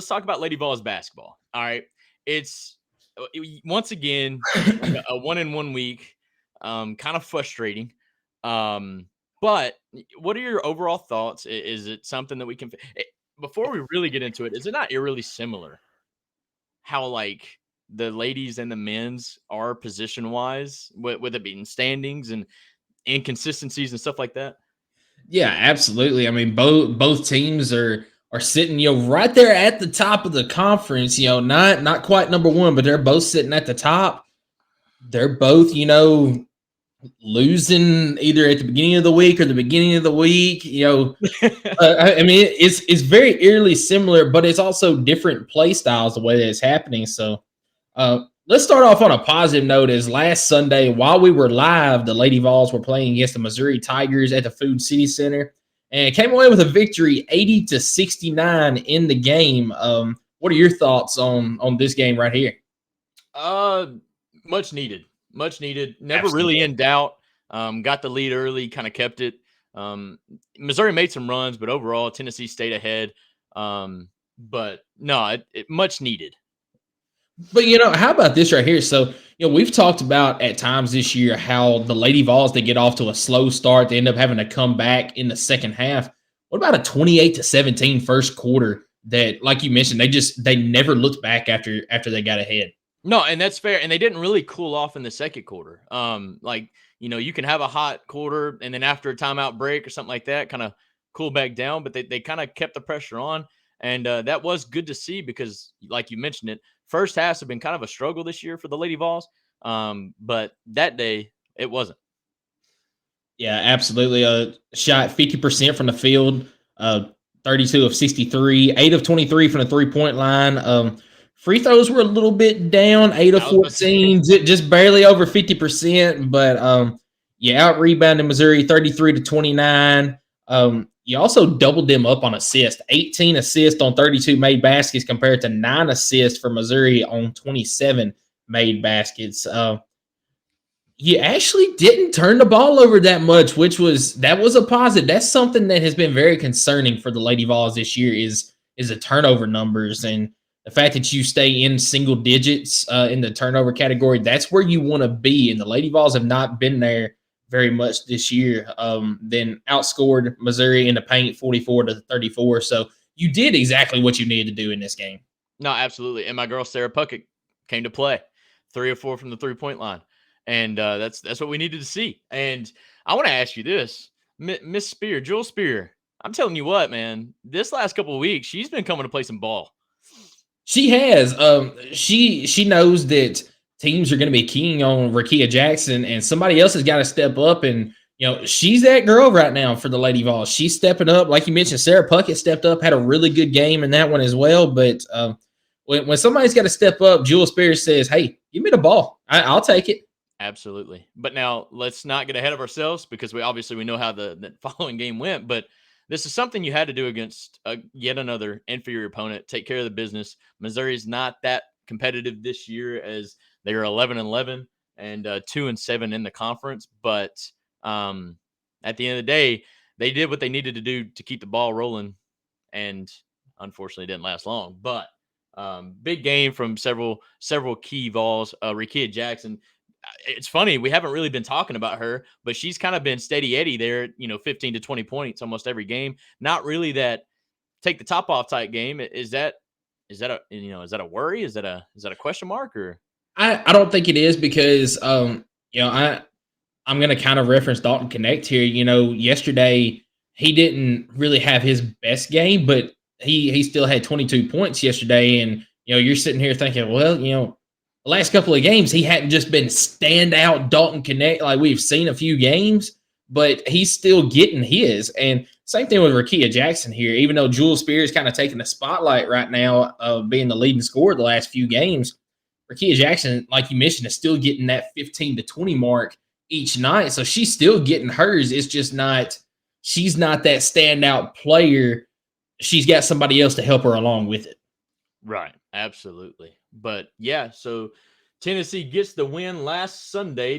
let's talk about Lady Vols basketball. All right, it's once again like a 1 in 1 week, kind of frustrating. Um, but what are your overall thoughts? Is it something that we can? Before we really get into it, is it not eerily similar how like the ladies and the men's are position wise, with it being standings and inconsistencies and stuff like that? Yeah, absolutely. I mean, both teams are sitting, right there at the top of the conference. Not quite number one, but they're both sitting at the top. They're both, losing either at the beginning of the week or the beginning of the week. I mean, it's very eerily similar, but it's also different play styles the way that it's happening. So, let's start off on a positive note. As last Sunday, while we were live, the Lady Vols were playing against the Missouri Tigers at the Food City Center, and came away with a victory, 80-69 in the game. What are your thoughts on this game right here? Uh, much needed, much needed. Never really Absolutely. in doubt. Got the lead early, kind of kept it. Missouri made some runs, but overall Tennessee stayed ahead. But no, it much needed. But how about this right here? So, we've talked about at times this year how the Lady Vols, they get off to a slow start, they end up having to come back in the second half. What about a 28-17 first quarter that, like you mentioned, they never looked back after they got ahead? No, and that's fair. And they didn't really cool off in the second quarter. Like you can have a hot quarter, and then after a timeout break or something like that, kind of cool back down. But they kind of kept the pressure on, and that was good to see because, like you mentioned it, first halves have been kind of a struggle this year for the Lady Vols. But that day it wasn't. Yeah, absolutely. Shot 50% from the field, 32 of 63, 8 of 23 from the three-point line. Free throws were a little bit down, 8 of I was about to say 14, just barely over 50%. But you out rebounded Missouri 33-29. You also doubled them up on assists, 18 assists on 32 made baskets compared to 9 assists for Missouri on 27 made baskets. You actually didn't turn the ball over that much, that was a positive. That's something that has been very concerning for the Lady Vols this year is the turnover numbers, and the fact that you stay in single digits in the turnover category. That's where you want to be, and the Lady Vols have not been there very much this year. Then outscored Missouri in the paint 44-34. So you did exactly what you needed to do in this game. no, absolutely. And my girl Sarah Puckett came to play, 3 or 4 from the 3 point line, and that's what we needed to see. And I want to ask you this, Miss Spear, Jewel Spear. I'm telling you what, man. This last couple of weeks, she's been coming to play some ball. She has. She knows that teams are going to be keying on Rakia Jackson, and somebody else has got to step up. And she's that girl right now for the Lady Vols. She's stepping up, like you mentioned. Sarah Puckett stepped up, had a really good game in that one as well. But when somebody's got to step up, Jewel Spears says, "Hey, give me the ball. I'll take it." Absolutely. But now let's not get ahead of ourselves because we know how the following game went. But this is something you had to do against yet another inferior opponent. Take care of the business. Missouri's not that competitive this year as they are 11-11 and 2-7 in the conference. But at the end of the day, they did what they needed to do to keep the ball rolling, and unfortunately, didn't last long. But big game from several key Vols. Rakia Jackson, it's funny, we haven't really been talking about her, but she's kind of been steady Eddie there, 15 to 20 points almost every game. Not really that take the top off type game. Is that a worry? Is that a question mark or I don't think it is because I'm going to kind of reference Dalton Connect here. Yesterday he didn't really have his best game, but he still had 22 points yesterday. And you're sitting here thinking, well, the last couple of games he hadn't just been standout Dalton Connect like we've seen a few games, but he's still getting his. And same thing with Rakia Jackson here. Even though Jewel Spears kind of taking the spotlight right now of being the leading scorer the last few games, Rakia Jackson, like you mentioned, is still getting that 15 to 20 mark each night. So she's still getting hers. It's just she's not that standout player. She's got somebody else to help her along with it. right? Absolutely. But yeah, so Tennessee gets the win last Sunday